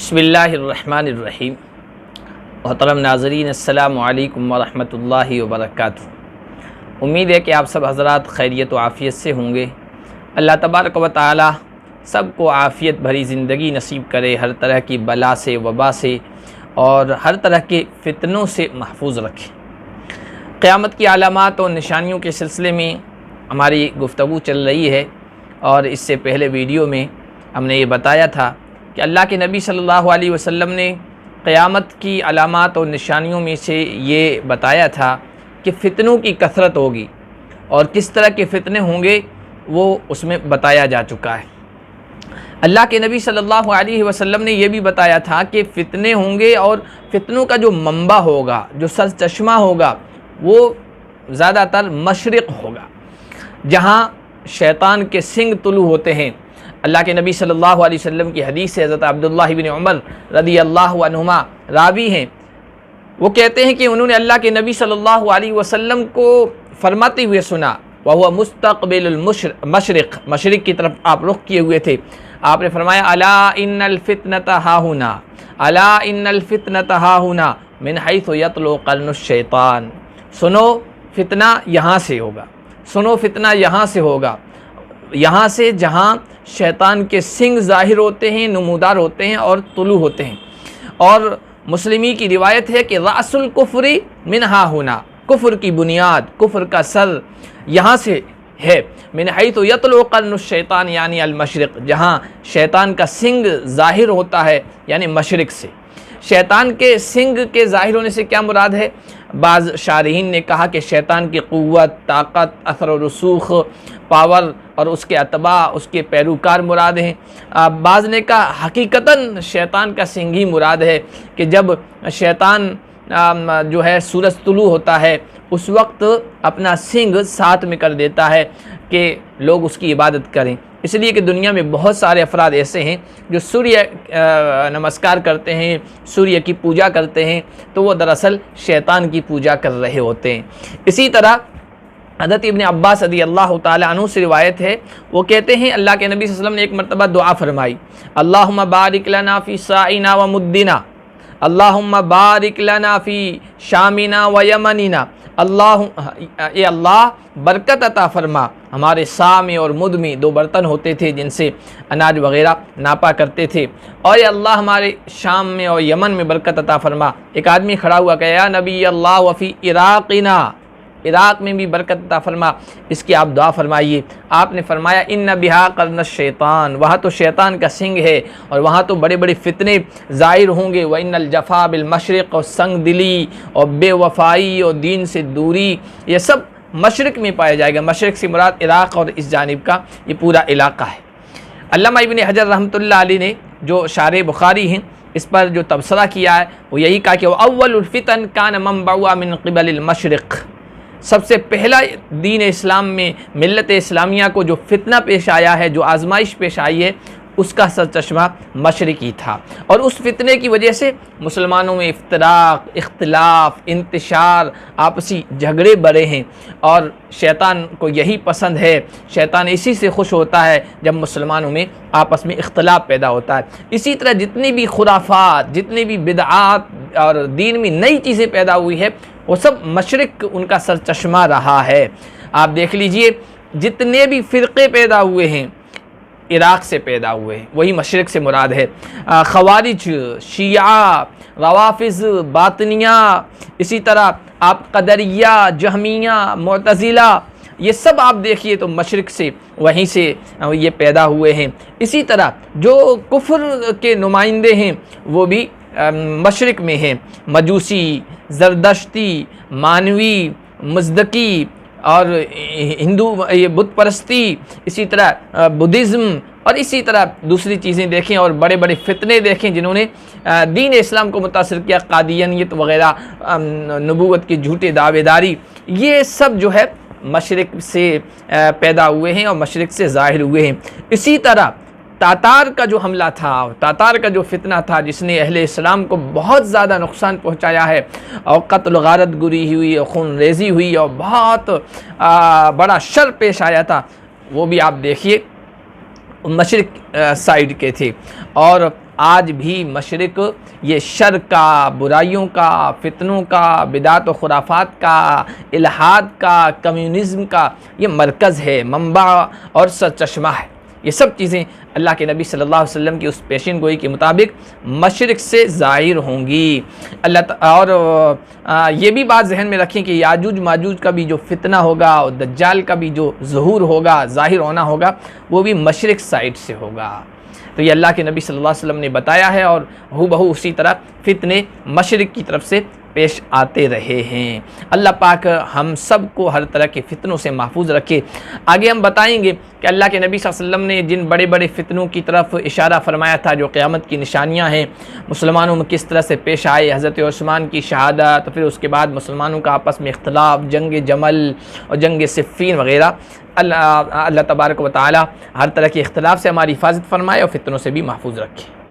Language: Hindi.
बिस्मिल्लाहिर्रहमानिर्रहीम। मोहतरम नाज़रीन, अस्सलामु अलैकुम वरहमतुल्लाहि वबरकातुहू। उम्मीद है कि आप सब हज़रात खैरियत व आफ़ियत से होंगे। अल्लाह तबारक व तआला सबको आफ़ियत भरी ज़िंदगी नसीब करे, हर तरह की बला से, वबा से और हर तरह के फ़ितनों से महफूज रखे। क़यामत की अलामात और निशानियों के सिलसिले में हमारी गुफ्तगू चल रही है और इससे पहले वीडियो में हमने ये बताया था कि अल्लाह के नबी सल्लल्लाहु अलैहि वसल्लम ने क़यामत की अलामात और निशानियों में से ये बताया था कि फ़ितनों की कसरत होगी और किस तरह के फ़ितने होंगे वो उसमें बताया जा चुका है। अल्लाह के नबी सल्लल्लाहु अलैहि वसल्लम ने यह भी बताया था कि फ़ितने होंगे और फ़ितनों का जो मंबा होगा, जो सरचश्मा होगा, वो ज़्यादातर मशरिक़ होगा, जहाँ शैतान के सिंग तुलू होते हैं। अल्लाह के नबी सल्लल्लाहु अलैहि वसल्लम की हदीस से हज़रत अब्दुल्लाह इब्न उमर रदी अल्लाहु अन्हुमा रावी हैं। वो कहते हैं कि उन्होंने अल्लाह के नबी सल्लल्लाहु अलैहि वसल्लम को फरमाते हुए सुना, वहुवा मुस्तक़बिलुल मशरिक़, मशरिक़ की तरफ आप रुख किए हुए थे। आपने फरमाया, अला इन्नल फितनता हाहुना, अला इन्नल फितनता हाहुना मिन हैसु यतलु क़र्नुश शैतान। सुनो, फितना यहाँ से होगा, सुनो, फितना यहाँ से होगा, यहाँ से जहाँ शैतान के सिंग ज़ाहिर होते हैं, नमूदार होते हैं और तुलू होते हैं। और मुस्लिमी की रिवायत है कि रासुल कुफ्री मिनहा होना, कुफ्र की बुनियाद, कुफ्र का सर यहाँ से है। मिन हैसु यतलु क़र्नुश शैतान यानी अल मशरिक़, जहाँ शैतान का सिंग ज़ाहिर होता है यानी मशरिक़ से। शैतान के सिंग के ज़ाहिर होने से क्या मुराद है? बाज़ शारहीन ने कहा कि शैतान की क़ुव्वत, ताकत, असर व रसूख़, पावर और उसके अतबा, उसके पैरोकार मुराद हैं। बाज़ ने कहा हकीकतन शैतान का सिंग ही मुराद है कि जब शैतान जो है सूरज तुलू होता है उस वक्त अपना सिंग साथ में कर देता है कि लोग उसकी इबादत करें। इसलिए कि दुनिया में बहुत सारे अफराद ऐसे हैं जो सूर्य नमस्कार करते हैं, सूर्य की पूजा करते हैं, तो वो दरअसल शैतान की पूजा कर रहे होते हैं। इसी तरह हज़रत इब्न अब्बास रज़ी अल्लाह ताला अन्हु से रिवायत है, वो कहते हैं अल्लाह के नबी सल्लल्लाहु अलैहि वसल्लम ने एक मरतबा दुआ फरमाई, अल्लाहुम्मा बारिक लना फ़ी साइना व मुद्दिना, अल्लाहुम्मा बारिक लना फ़ी शामिना व यमनिना, अल्लाह बरकत अता फरमा। हमारे सा में और मुद में दो बर्तन होते थे जिनसे अनाज वग़ैरह नापा करते थे, और ये अल्लाह हमारे शाम में और यमन में बरकत अता फरमा। एक आदमी खड़ा हुआ कहा, या नबी अल्लाह वफ़ी इराक़िना, इराक़ में भी बरकत अता फरमा, इसकी आप दुआ फरमाइए। आपने फरमाया, इन्ना बिहा क़र्नुश शैतान, वहाँ तो शैतान का सिंग है और वहाँ तो बड़े बड़े फितने ज़ाहिर होंगे। व इन्नल जफ़ा बिल मशरिक़, और संग दिली और बेवफ़ाई और दीन से दूरी, ये सब मशरिक़ में पाया जाएगा। मशरिक़ से मुराद इराक़ और इस जानिब का ये पूरा इलाक़ा है। अल्लामा इब्न हजर रहमतुल्लाह अलैह ने जो शारे बुखारी हैं इस पर जो तबसरा किया है वो यही कहा कि अव्वलुल फ़ितन कान मंबउआ मिन क़िबलिल मशरिक़, सबसे पहला दीन इस्लाम में, मिल्लत इस्लामिया को जो फितना पेश आया है, जो आजमाइश पेश आई है, उसका सरचश्मा मशरिकी था। और उस फितने की वजह से मुसलमानों में इफ्तराक, इख्तिलाफ, इंतशार, आपसी झगड़े बढ़े हैं। और शैतान को यही पसंद है, शैतान इसी से खुश होता है जब मुसलमानों में आपस में इख्तिलाफ पैदा होता है। इसी तरह जितनी भी खुराफात, जितनी भी बिदआत और दीन में नई चीज़ें पैदा हुई है, वो सब मशरिक़ उनका सरचश्मा रहा है। आप देख लीजिए, जितने भी फ़िरक़े पैदा हुए हैं इराक़ से पैदा हुए हैं, वही मशरिक़ से मुराद है। ख़वारिज, शिया, रवाफ़िज़, बातनिया, इसी तरह आप क़दरिया, जहमिया, मुअतज़िला, ये सब आप देखिए तो मशरिक़ से, वहीं से ये पैदा हुए हैं। इसी तरह जो कुफ्र के नुमाइंदे हैं वो भी मशरिक़ में हैं। मजूसी, ज़रदश्ती, मानवी, मज़दकी और हिंदू ये बुत परस्ती, इसी तरह बुद्धिज़्म और इसी तरह दूसरी चीज़ें देखें और बड़े बड़े फितने देखें जिन्होंने दीन इस्लाम को मुतासिर किया, कादियानियत वग़ैरह, नबूवत की झूठे दावेदारी, ये सब जो है मशरिक़ से पैदा हुए हैं और मशरिक़ से ज़ाहिर हुए हैं। इसी तरह तातार का जो हमला था, तातार का जो फितना था जिसने अहले इस्लाम को बहुत ज़्यादा नुकसान पहुंचाया है और कत्ल गारत गुरी हुई और खून रेज़ी हुई और बहुत बड़ा शर पेश आया था, वो भी आप देखिए मशरिक साइड के थे। और आज भी मशरिक ये शर का, बुराइयों का, फितनों का, बिदात व खुराफात का, इल्हाद का, कम्युनिज़्म का ये मरकज़ है, मंबा और सरचश्मा है। ये सब चीज़ें अल्लाह के नबी सल्लल्लाहु अलैहि वसल्लम की उस पेशिन गोई के मुताबिक मशरिक से ज़ाहिर होंगी। और ये भी बात जहन में रखें कि याजूज माजूज का भी जो फितना होगा और दज्जाल का भी जो ज़हूर होगा, ज़ाहिर होना होगा, वो भी मशरिक साइड से होगा। तो ये अल्लाह के नबी सल्लल्लाहु अलैहि वसल्लम ने बताया है और हूबहू उसी तरह फितने मशरिक की तरफ से पेश आते रहे हैं। अल्लाह पाक हम सब को हर तरह के फितनों से महफूज रखे। आगे हम बताएंगे कि अल्लाह के नबी सल्लल्लाहु अलैहि वसल्लम ने जिन बड़े बड़े फितनों की तरफ इशारा फरमाया था, जो क़यामत की निशानियां हैं, मुसलमानों में किस तरह से पेश आए, हज़रत उस्मान की शहादत, फिर उसके बाद मुसलमानों का आपस में इख्तलाफ, जंग जमल और जंग सिफ़ीन वग़ैरह। अल्लाह तबारक व तआला हर तरह के इख्तलाफ से हमारी हिफाजत फरमाए और फितनों से भी महफूज रखे।